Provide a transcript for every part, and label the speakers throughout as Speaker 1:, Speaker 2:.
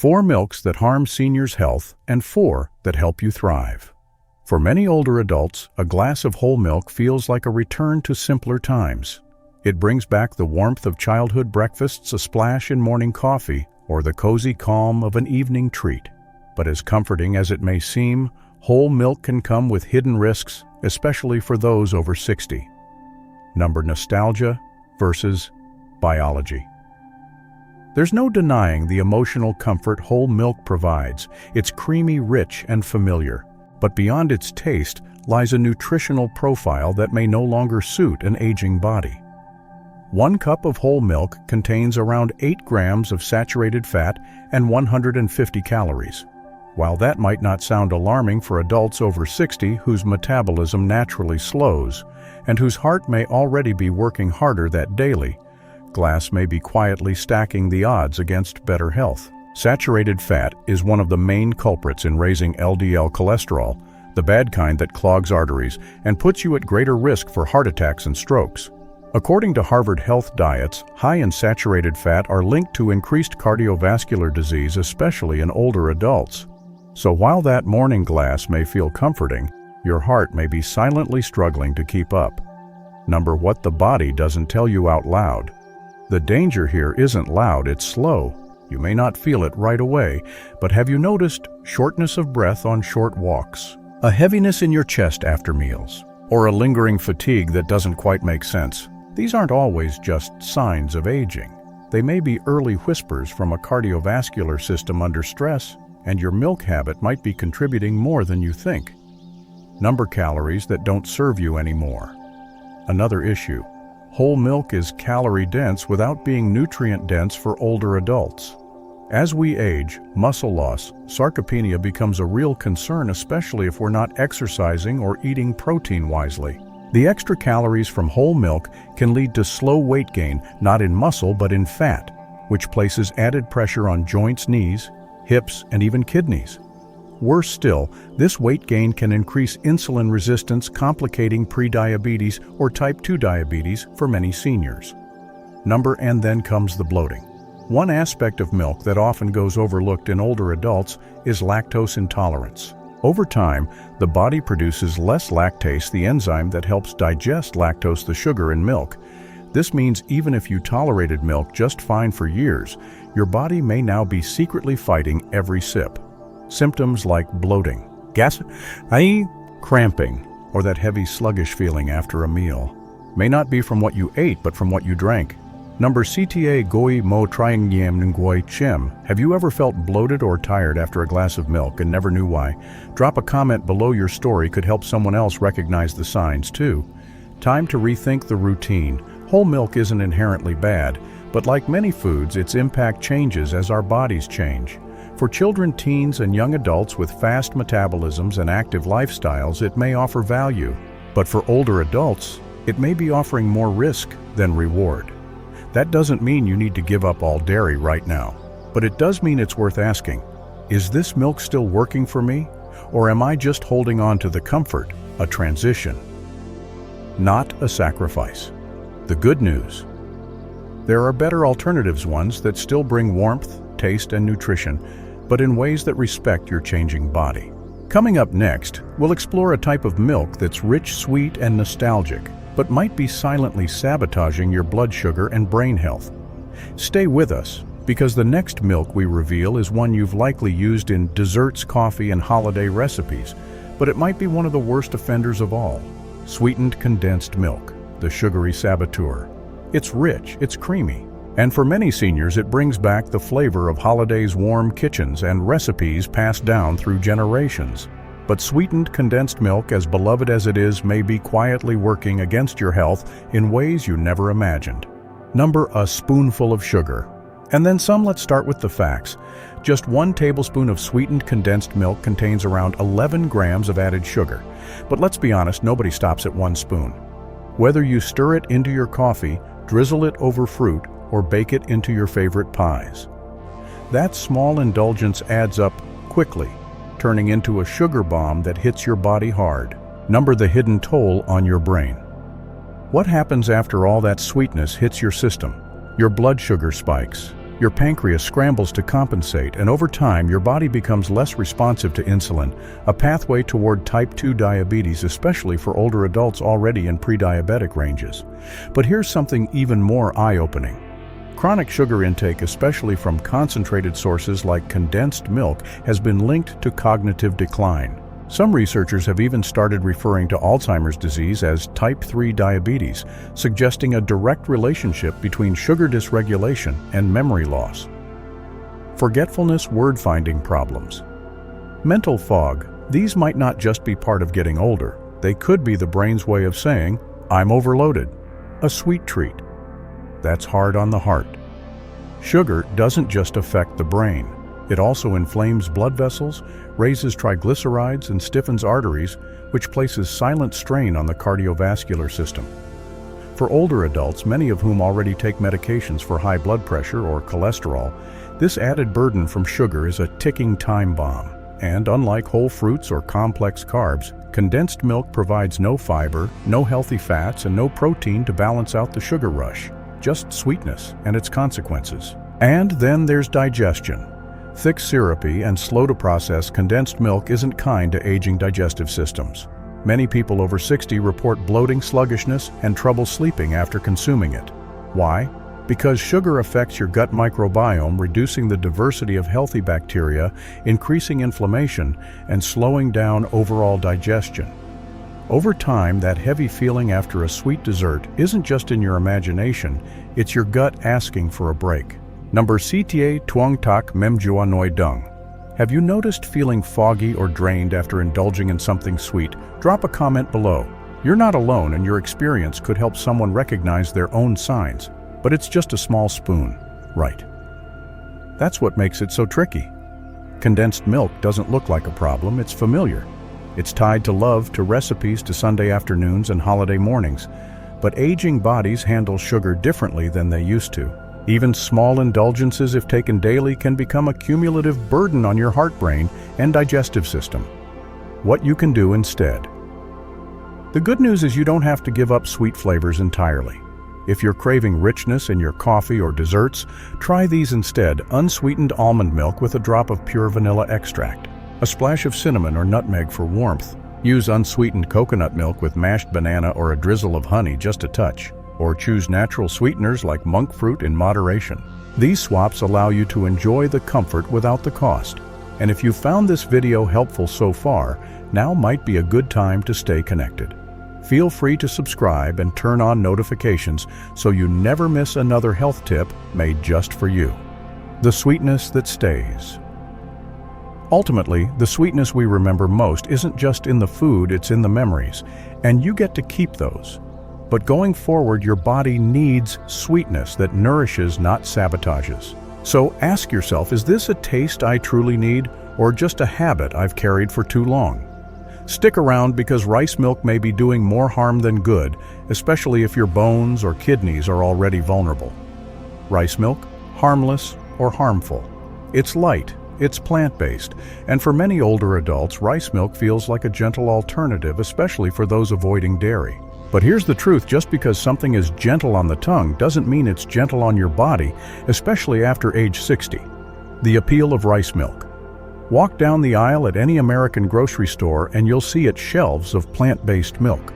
Speaker 1: 4 milks that harm seniors' health and 4 that help you thrive. For many older adults, a glass of whole milk feels like a return to simpler times. It brings back the warmth of childhood breakfasts, a splash in morning coffee, or the cozy calm of an evening treat. But as comforting as it may seem, whole milk can come with hidden risks, especially for those over 60. Number nostalgia versus biology. There's no denying the emotional comfort whole milk provides. It's creamy, rich, and familiar. But beyond its taste lies a nutritional profile that may no longer suit an aging body. 1 cup of whole milk contains around 8 grams of saturated fat and 150 calories. While that might not sound alarming for adults over 60 whose metabolism naturally slows and whose heart may already be working harder that daily, glass may be quietly stacking the odds against better health. Saturated fat is one of the main culprits in raising LDL cholesterol, the bad kind that clogs arteries and puts you at greater risk for heart attacks and strokes. According to Harvard Health diets, high in saturated fat are linked to increased cardiovascular disease, especially in older adults. So while that morning glass may feel comforting, your heart may be silently struggling to keep up. Number what the body doesn't tell you out loud. The danger here isn't loud, it's slow. You may not feel it right away, but have you noticed shortness of breath on short walks, a heaviness in your chest after meals, or a lingering fatigue that doesn't quite make sense? These aren't always just signs of aging. They may be early whispers from a cardiovascular system under stress, and your milk habit might be contributing more than you think. Number calories that don't serve you anymore. Another issue. Whole milk is calorie-dense without being nutrient-dense for older adults. As we age, muscle loss, sarcopenia becomes a real concern, especially if we're not exercising or eating protein wisely. The extra calories from whole milk can lead to slow weight gain, not in muscle but in fat, which places added pressure on joints, knees, hips, and even kidneys. Worse still, this weight gain can increase insulin resistance, complicating prediabetes or type 2 diabetes for many seniors. And then comes the bloating. One aspect of milk that often goes overlooked in older adults is lactose intolerance. Over time, the body produces less lactase, the enzyme that helps digest lactose, the sugar in milk. This means even if you tolerated milk just fine for years, your body may now be secretly fighting every sip. Symptoms like bloating, cramping, or that heavy sluggish feeling after a meal may not be from what you ate but from what you drank. CTA goi mo trying yam ngoi chim. Have you ever felt bloated or tired after a glass of milk and never knew why? Drop a comment below. Your story could help someone else recognize the signs too. Time to rethink the routine. Whole milk isn't inherently bad, but like many foods, its impact changes as our bodies change. For children, teens, and young adults with fast metabolisms and active lifestyles, it may offer value. But for older adults, it may be offering more risk than reward. That doesn't mean you need to give up all dairy right now, but it does mean it's worth asking, is this milk still working for me? Or am I just holding on to the comfort, a transition, not a sacrifice? The good news: there are better alternatives, ones that still bring warmth, taste, and nutrition, but in ways that respect your changing body. Coming up next, we'll explore a type of milk that's rich, sweet, and nostalgic, but might be silently sabotaging your blood sugar and brain health. Stay with us, because the next milk we reveal is one you've likely used in desserts, coffee, and holiday recipes, but it might be one of the worst offenders of all: sweetened condensed milk, the sugary saboteur. It's rich, it's creamy, and for many seniors it brings back the flavor of holidays' warm kitchens and recipes passed down through generations. But sweetened condensed milk, as beloved as it is, may be quietly working against your health in ways you never imagined. A spoonful of sugar. And then some. Let's start with the facts. Just 1 tablespoon of sweetened condensed milk contains around 11 grams of added sugar. But let's be honest, nobody stops at 1 spoon. Whether you stir it into your coffee, drizzle it over fruit, or bake it into your favorite pies, that small indulgence adds up quickly, turning into a sugar bomb that hits your body hard. The hidden toll on your brain. What happens after all that sweetness hits your system? Your blood sugar spikes, Your pancreas scrambles to compensate, and over time, your body becomes less responsive to insulin, a pathway toward type 2 diabetes, especially for older adults already in pre-diabetic ranges. But here's something even more eye-opening. Chronic sugar intake, especially from concentrated sources like condensed milk, has been linked to cognitive decline. Some researchers have even started referring to Alzheimer's disease as type 3 diabetes, suggesting a direct relationship between sugar dysregulation and memory loss. Forgetfulness, word-finding problems. Mental fog. These might not just be part of getting older. They could be the brain's way of saying, "I'm overloaded." A sweet treat. That's hard on the heart. Sugar doesn't just affect the brain. It also inflames blood vessels, raises triglycerides, and stiffens arteries, which places silent strain on the cardiovascular system. For older adults, many of whom already take medications for high blood pressure or cholesterol, this added burden from sugar is a ticking time bomb. And unlike whole fruits or complex carbs, condensed milk provides no fiber, no healthy fats, and no protein to balance out the sugar rush. Just sweetness and its consequences. And then there's digestion. Thick, syrupy, and slow to process, condensed milk isn't kind to aging digestive systems. Many people over 60 report bloating, sluggishness, and trouble sleeping after consuming it. Why? Because sugar affects your gut microbiome, reducing the diversity of healthy bacteria, increasing inflammation, and slowing down overall digestion. Over time, that heavy feeling after a sweet dessert isn't just in your imagination, it's your gut asking for a break. Number CTA Tuong Tak Mem Jua Noi Dung. Have you noticed feeling foggy or drained after indulging in something sweet? Drop a comment below. You're not alone, and your experience could help someone recognize their own signs. But it's just a small spoon, right? That's what makes it so tricky. Condensed milk doesn't look like a problem, it's familiar. It's tied to love, to recipes, to Sunday afternoons and holiday mornings. But aging bodies handle sugar differently than they used to. Even small indulgences, if taken daily, can become a cumulative burden on your heart, brain, and digestive system. What you can do instead. The good news is you don't have to give up sweet flavors entirely. If you're craving richness in your coffee or desserts, try these instead: unsweetened almond milk with a drop of pure vanilla extract, a splash of cinnamon or nutmeg for warmth. Use unsweetened coconut milk with mashed banana or a drizzle of honey, just a touch. Or choose natural sweeteners like monk fruit in moderation. These swaps allow you to enjoy the comfort without the cost. And if you found this video helpful so far, now might be a good time to stay connected. Feel free to subscribe and turn on notifications so you never miss another health tip made just for you. The sweetness that stays. Ultimately, the sweetness we remember most isn't just in the food, it's in the memories, and you get to keep those. But going forward, your body needs sweetness that nourishes, not sabotages. So ask yourself, is this a taste I truly need, or just a habit I've carried for too long? Stick around, because rice milk may be doing more harm than good, especially if your bones or kidneys are already vulnerable. Rice milk, harmless or harmful? It's light, it's plant-based, and for many older adults, rice milk feels like a gentle alternative, especially for those avoiding dairy. But here's the truth: just because something is gentle on the tongue doesn't mean it's gentle on your body, especially after age 60. The appeal of rice milk. Walk down the aisle at any American grocery store and you'll see its shelves of plant-based milk.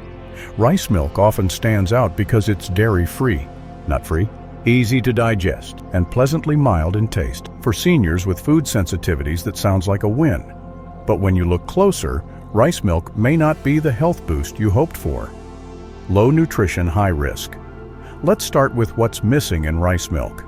Speaker 1: Rice milk often stands out because it's dairy-free, nut-free, easy to digest, and pleasantly mild in taste. For seniors with food sensitivities, that sounds like a win. But when you look closer, rice milk may not be the health boost you hoped for. Low nutrition, high risk. Let's start with what's missing in rice milk.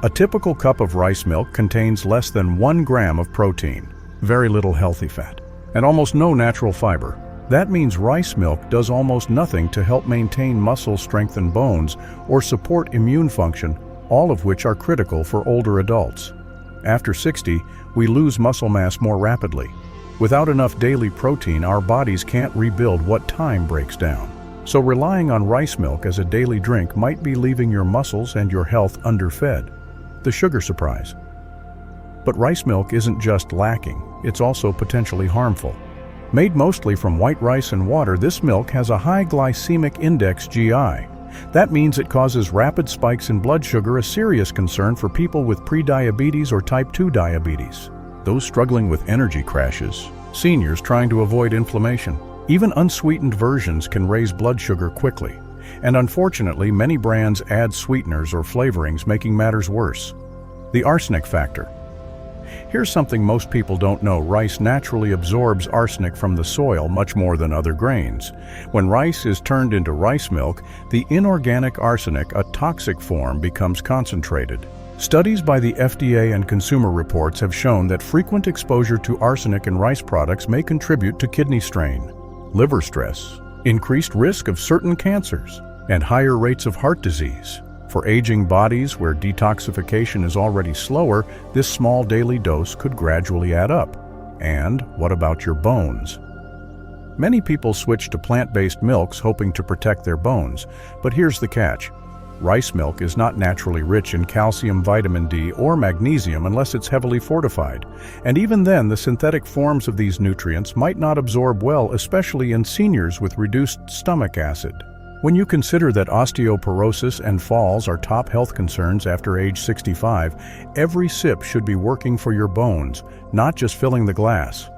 Speaker 1: A typical cup of rice milk contains less than 1 gram of protein, very little healthy fat, and almost no natural fiber. That means rice milk does almost nothing to help maintain muscle strength and bones or support immune function, all of which are critical for older adults. After 60, we lose muscle mass more rapidly. Without enough daily protein, our bodies can't rebuild what time breaks down. So relying on rice milk as a daily drink might be leaving your muscles and your health underfed. The sugar surprise. But rice milk isn't just lacking, it's also potentially harmful. Made mostly from white rice and water, this milk has a high glycemic index (GI), That means it causes rapid spikes in blood sugar, a serious concern for people with prediabetes or type 2 diabetes, those struggling with energy crashes, seniors trying to avoid inflammation. Even unsweetened versions can raise blood sugar quickly, and unfortunately, many brands add sweeteners or flavorings, making matters worse. The arsenic factor. Here's something most people don't know. Rice naturally absorbs arsenic from the soil much more than other grains. When rice is turned into rice milk, the inorganic arsenic, a toxic form, becomes concentrated. Studies by the FDA and Consumer Reports have shown that frequent exposure to arsenic in rice products may contribute to kidney strain, liver stress, increased risk of certain cancers, and higher rates of heart disease. For aging bodies where detoxification is already slower, this small daily dose could gradually add up. And what about your bones? Many people switch to plant-based milks hoping to protect their bones, but here's the catch. Rice milk is not naturally rich in calcium, vitamin D, or magnesium unless it's heavily fortified. And even then, the synthetic forms of these nutrients might not absorb well, especially in seniors with reduced stomach acid. When you consider that osteoporosis and falls are top health concerns after age 65, every sip should be working for your bones, not just filling the glass.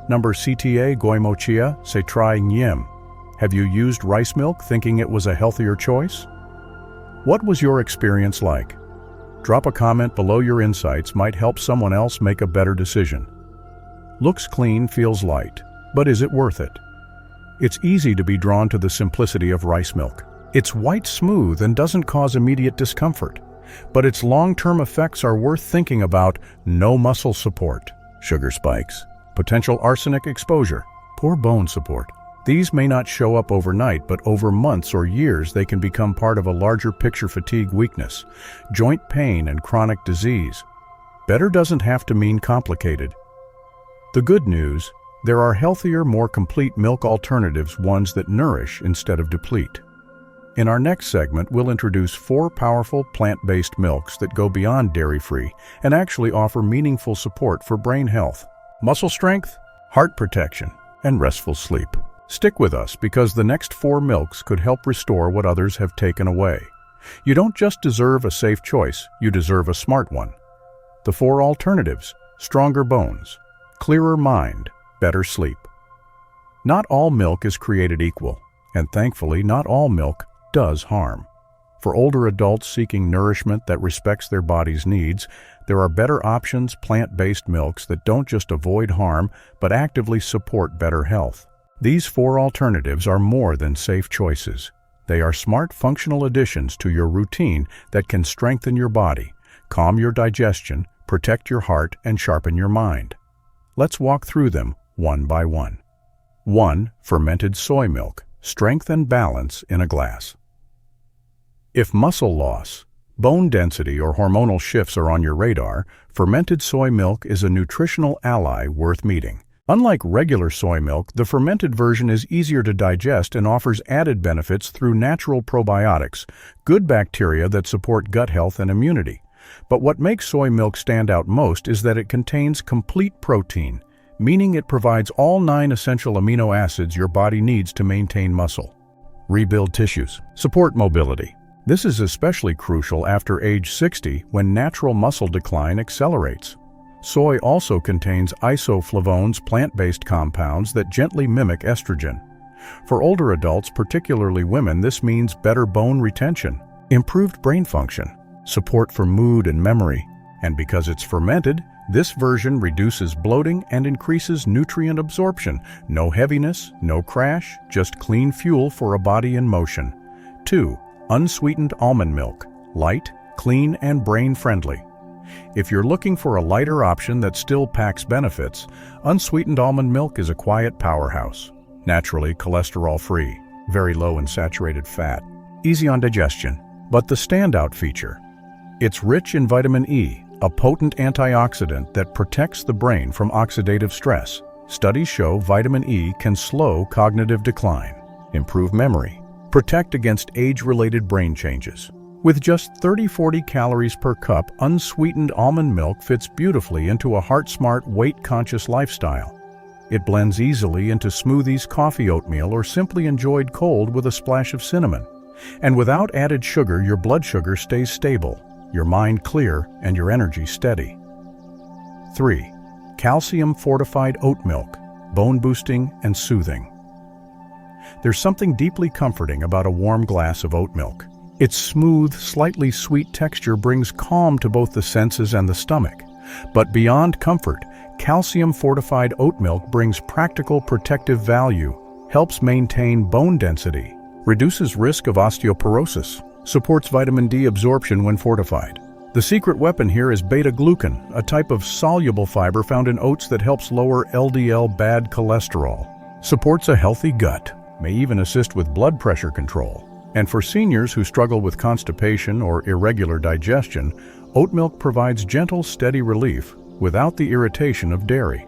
Speaker 1: Number CTA Goimochia, say try Nyem. Have you used rice milk thinking it was a healthier choice? What was your experience like? Drop a comment below. Your insights might help someone else make a better decision. Looks clean, feels light, but is it worth it? It's easy to be drawn to the simplicity of rice milk. It's white smooth and doesn't cause immediate discomfort, but its long-term effects are worth thinking about. No muscle support, sugar spikes, potential arsenic exposure, poor bone support. These may not show up overnight, but over months or years they can become part of a larger picture: fatigue, weakness, joint pain, and chronic disease. Better doesn't have to mean complicated. The good news: there are healthier, more complete milk alternatives, ones that nourish instead of deplete. In our next segment, we'll introduce 4 powerful plant-based milks that go beyond dairy-free and actually offer meaningful support for brain health, muscle strength, heart protection, and restful sleep. Stick with us because the next 4 milks could help restore what others have taken away. You don't just deserve a safe choice, you deserve a smart one. The 4 alternatives: stronger bones, clearer mind, better sleep. Not all milk is created equal, and thankfully not all milk does harm. For older adults seeking nourishment that respects their body's needs, there are better options: plant-based milks that don't just avoid harm, but actively support better health. These 4 alternatives are more than safe choices. They are smart, functional additions to your routine that can strengthen your body, calm your digestion, protect your heart, and sharpen your mind. Let's walk through them one by one. 1. Fermented soy milk. Strength and balance in a glass. If muscle loss, bone density, or hormonal shifts are on your radar, fermented soy milk is a nutritional ally worth meeting. Unlike regular soy milk, the fermented version is easier to digest and offers added benefits through natural probiotics, good bacteria that support gut health and immunity. But what makes soy milk stand out most is that it contains complete protein, meaning it provides all 9 essential amino acids your body needs to maintain muscle, rebuild tissues, support mobility. This is especially crucial after age 60 when natural muscle decline accelerates. Soy also contains isoflavones, plant-based compounds that gently mimic estrogen. For older adults, particularly women, this means better bone retention, improved brain function, support for mood and memory. And because it's fermented, this version reduces bloating and increases nutrient absorption. No heaviness, no crash, just clean fuel for a body in motion. 2. Unsweetened almond milk. Light, clean, and brain-friendly. If you're looking for a lighter option that still packs benefits, unsweetened almond milk is a quiet powerhouse. Naturally cholesterol-free, very low in saturated fat, easy on digestion. But the standout feature: it's rich in vitamin E, a potent antioxidant that protects the brain from oxidative stress. Studies show vitamin E can slow cognitive decline, improve memory, protect against age-related brain changes. With just 30-40 calories per cup, unsweetened almond milk fits beautifully into a heart-smart, weight-conscious lifestyle. It blends easily into smoothies, coffee, oatmeal, or simply enjoyed cold with a splash of cinnamon. And without added sugar, your blood sugar stays stable, your mind clear, and your energy steady. 3. Calcium-fortified oat milk, bone-boosting and soothing. There's something deeply comforting about a warm glass of oat milk. Its smooth, slightly sweet texture brings calm to both the senses and the stomach. But beyond comfort, calcium-fortified oat milk brings practical protective value, helps maintain bone density, reduces risk of osteoporosis, supports vitamin D absorption when fortified. The secret weapon here is beta-glucan, a type of soluble fiber found in oats that helps lower LDL bad cholesterol, supports a healthy gut, may even assist with blood pressure control. And for seniors who struggle with constipation or irregular digestion, oat milk provides gentle, steady relief without the irritation of dairy.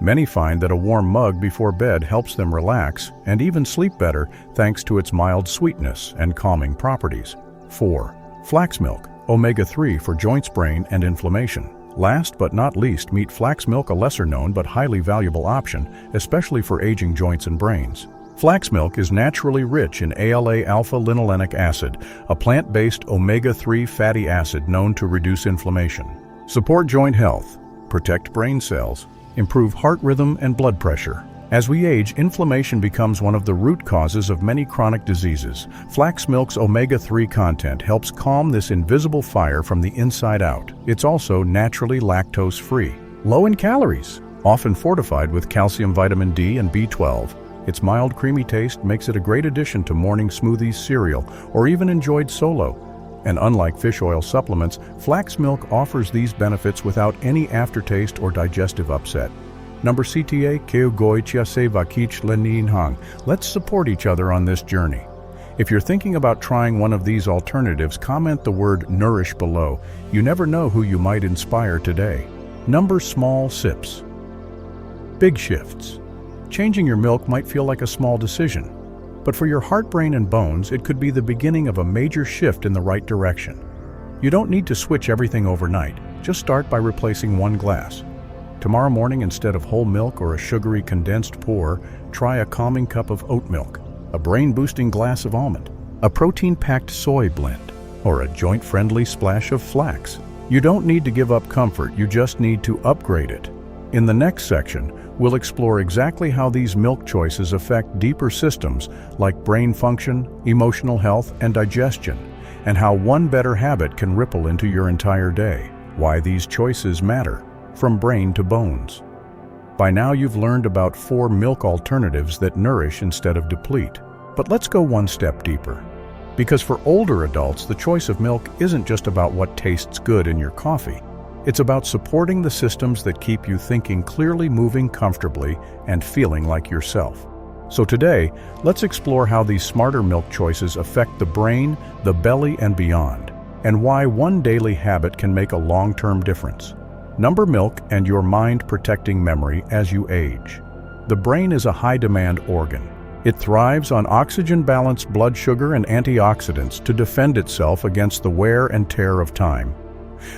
Speaker 1: Many find that a warm mug before bed helps them relax and even sleep better thanks to its mild sweetness and calming properties. 4. Flax milk, omega-3 for joints, brain, and inflammation. Last but not least, meet flax milk, a lesser-known but highly valuable option, especially for aging joints and brains. Flax milk is naturally rich in ALA alpha-linolenic acid, a plant-based omega-3 fatty acid known to reduce inflammation, support joint health, protect brain cells, improve heart rhythm and blood pressure. As we age, inflammation becomes one of the root causes of many chronic diseases. Flax milk's omega-3 content helps calm this invisible fire from the inside out. It's also naturally lactose-free, low in calories, often fortified with calcium, vitamin D, and B12. Its mild, creamy taste makes it a great addition to morning smoothies, cereal, or even enjoyed solo. And unlike fish oil supplements, flax milk offers these benefits without any aftertaste or digestive upset. Number CTA Keugoi Chiase Vakich Lenin Hang. Let's support each other on this journey. If you're thinking about trying one of these alternatives, comment the word nourish below. You never know who you might inspire today. Number small sips. Big shifts. Changing your milk might feel like a small decision, but for your heart, brain, and bones, it could be the beginning of a major shift in the right direction. You don't need to switch everything overnight. Just start by replacing one glass. Tomorrow morning, instead of whole milk or a sugary condensed pour, try a calming cup of oat milk, a brain-boosting glass of almond, a protein-packed soy blend, or a joint-friendly splash of flax. You don't need to give up comfort, you just need to upgrade it. In the next section, we'll explore exactly how these milk choices affect deeper systems like brain function, emotional health, and digestion, and how one better habit can ripple into your entire day. Why these choices matter, from brain to bones. By now you've learned about 4 milk alternatives that nourish instead of deplete. But let's go one step deeper. Because for older adults, the choice of milk isn't just about what tastes good in your coffee. It's about supporting the systems that keep you thinking clearly, moving comfortably, and feeling like yourself. So today, let's explore how these smarter milk choices affect the brain, the belly, and beyond, and why one daily habit can make a long-term difference. Number milk and your mind protecting memory as you age. The brain is a high-demand organ. It thrives on oxygen-balanced blood sugar and antioxidants to defend itself against the wear and tear of time.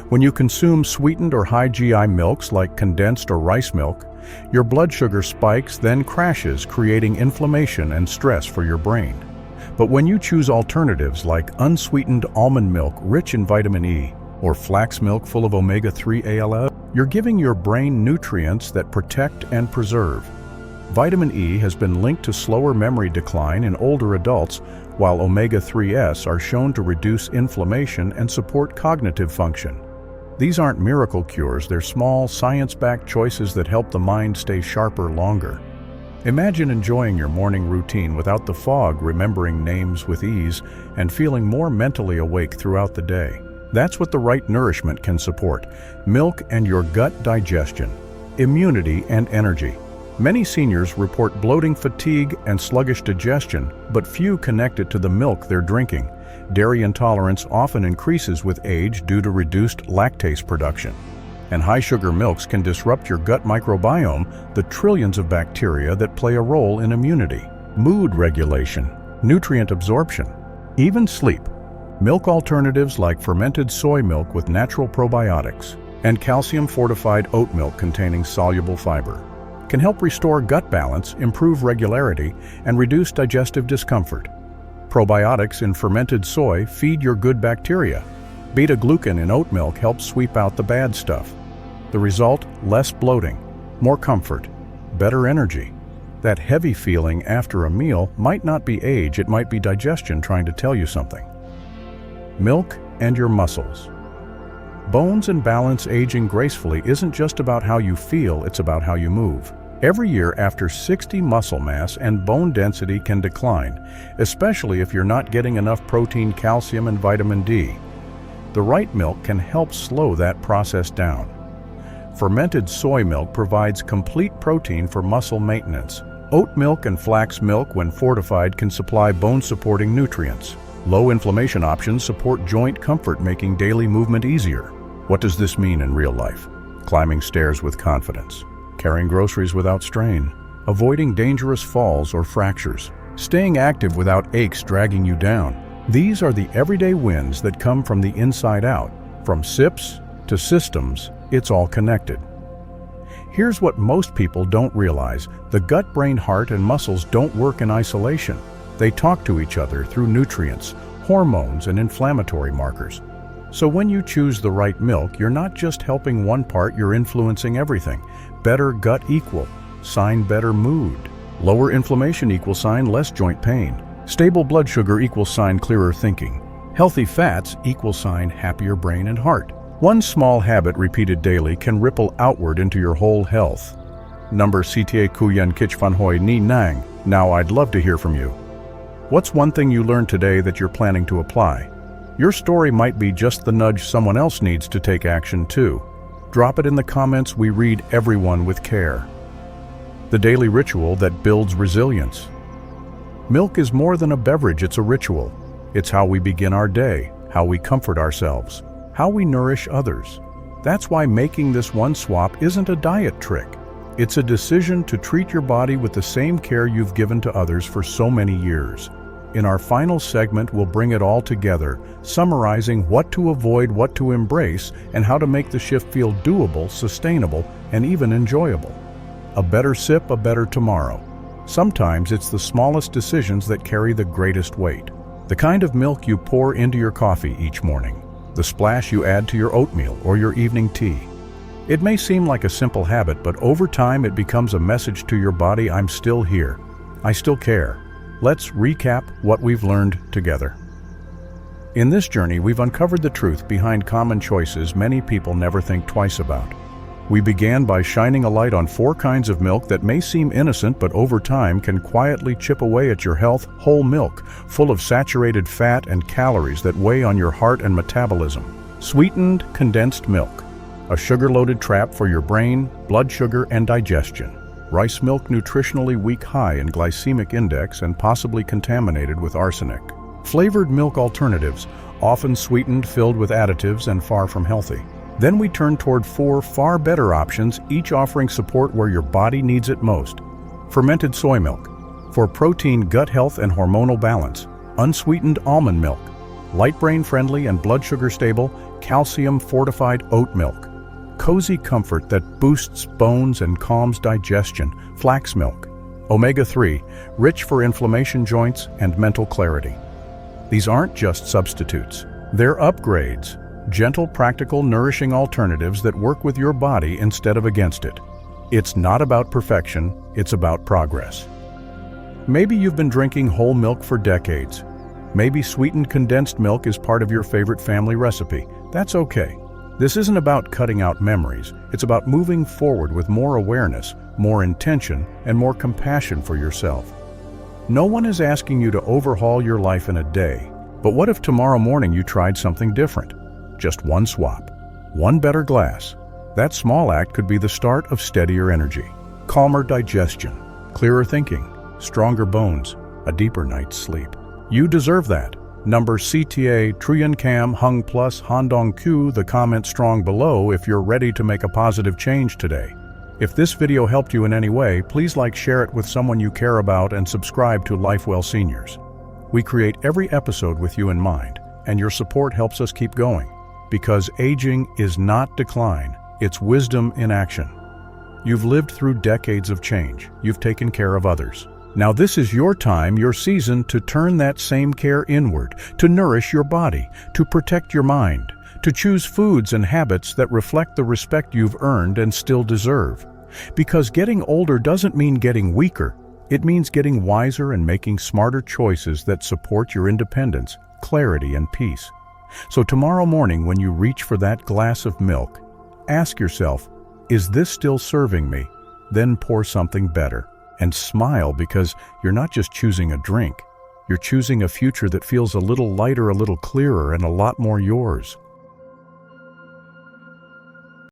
Speaker 1: When you consume sweetened or high GI milks like condensed or rice milk, your blood sugar spikes, then crashes, creating inflammation and stress for your brain. But when you choose alternatives like unsweetened almond milk rich in vitamin E or flax milk full of omega-3 ALA, you're giving your brain nutrients that protect and preserve. Vitamin E has been linked to slower memory decline in older adults, while omega-3s are shown to reduce inflammation and support cognitive function. These aren't miracle cures, they're small, science-backed choices that help the mind stay sharper longer. Imagine enjoying your morning routine without the fog, remembering names with ease, and feeling more mentally awake throughout the day. That's what the right nourishment can support: milk and your gut digestion, immunity and energy. Many seniors report bloating, fatigue, and sluggish digestion, but few connect it to the milk they're drinking. Dairy intolerance often increases with age due to reduced lactase production. And high-sugar milks can disrupt your gut microbiome, the trillions of bacteria that play a role in immunity, mood regulation, nutrient absorption, even sleep. Milk alternatives like fermented soy milk with natural probiotics and calcium-fortified oat milk containing soluble fiber can help restore gut balance, improve regularity, and reduce digestive discomfort. Probiotics in fermented soy feed your good bacteria. Beta-glucan in oat milk helps sweep out the bad stuff. The result, less bloating, more comfort, better energy. That heavy feeling after a meal might not be age, it might be digestion trying to tell you something. Milk and your muscles. Bones and balance aging gracefully isn't just about how you feel, it's about how you move. Every year after 60, muscle mass and bone density can decline, especially if you're not getting enough protein, calcium, and vitamin D. The right milk can help slow that process down. Fermented soy milk provides complete protein for muscle maintenance. Oat milk and flax milk, when fortified, can supply bone-supporting nutrients. Low inflammation options support joint comfort, making daily movement easier. What does this mean in real life? Climbing stairs with confidence, carrying groceries without strain, avoiding dangerous falls or fractures, staying active without aches dragging you down. These are the everyday wins that come from the inside out. From sips to systems, it's all connected. Here's what most people don't realize: the gut, brain, heart, and muscles don't work in isolation. They talk to each other through nutrients, hormones, and inflammatory markers. So when you choose the right milk, you're not just helping one part, you're influencing everything. Better gut equal sign better mood. Lower inflammation equals sign less joint pain. Stable blood sugar equals sign clearer thinking. Healthy fats equals sign happier brain and heart. One small habit repeated daily can ripple outward into your whole health. Number CTA Kuyen Kich Fan Hoi Ni Nang. Now I'd love to hear from you. What's one thing you learned today that you're planning to apply? Your story might be just the nudge someone else needs to take action too. Drop it in the comments. We read everyone with care. The daily ritual that builds resilience. Milk is more than a beverage, it's a ritual. It's how we begin our day, how we comfort ourselves, how we nourish others. That's why making this one swap isn't a diet trick. It's a decision to treat your body with the same care you've given to others for so many years. In our final segment, we'll bring it all together, summarizing what to avoid, what to embrace, and how to make the shift feel doable, sustainable, and even enjoyable. A better sip, a better tomorrow. Sometimes it's the smallest decisions that carry the greatest weight. The kind of milk you pour into your coffee each morning. The splash you add to your oatmeal or your evening tea. It may seem like a simple habit, but over time it becomes a message to your body: I'm still here. I still care. Let's recap what we've learned together. In this journey, we've uncovered the truth behind common choices many people never think twice about. We began by shining a light on 4 kinds of milk that may seem innocent, but over time can quietly chip away at your health. Whole milk, full of saturated fat and calories that weigh on your heart and metabolism. Sweetened, condensed milk, a sugar-loaded trap for your brain, blood sugar, and digestion. Rice milk, nutritionally weak, high in glycemic index and possibly contaminated with arsenic. Flavored milk alternatives, often sweetened, filled with additives, and far from healthy. Then we turn toward 4 far better options, each offering support where your body needs it most. Fermented soy milk, for protein, gut health, and hormonal balance. Unsweetened almond milk, light brain friendly and blood sugar stable. Calcium fortified oat milk, cozy comfort that boosts bones and calms digestion. Flax milk, omega-3, rich for inflammation, joints, and mental clarity. These aren't just substitutes, they're upgrades. Gentle, practical, nourishing alternatives that work with your body instead of against it. It's not about perfection, it's about progress. Maybe you've been drinking whole milk for decades. Maybe sweetened condensed milk is part of your favorite family recipe. That's okay. This isn't about cutting out memories. It's about moving forward with more awareness, more intention, and more compassion for yourself. No one is asking you to overhaul your life in a day. But what if tomorrow morning you tried something different? Just one swap, one better glass. That small act could be the start of steadier energy, calmer digestion, clearer thinking, stronger bones, a deeper night's sleep. You deserve that. Number CTA Truyen Cam Hung Plus Handong Q. The comment strong below if you're ready to make a positive change today. If this video helped you in any way, please like, share it with someone you care about, and subscribe to Lifewell Seniors. We create every episode with you in mind, and your support helps us keep going. Because aging is not decline, it's wisdom in action. You've lived through decades of change. You've taken care of others. Now this is your time, your season to turn that same care inward, to nourish your body, to protect your mind, to choose foods and habits that reflect the respect you've earned and still deserve. Because getting older doesn't mean getting weaker. It means getting wiser and making smarter choices that support your independence, clarity, and peace. So tomorrow morning, when you reach for that glass of milk, ask yourself, is this still serving me? Then pour something better. And smile, because you're not just choosing a drink. You're choosing a future that feels a little lighter, a little clearer, and a lot more yours.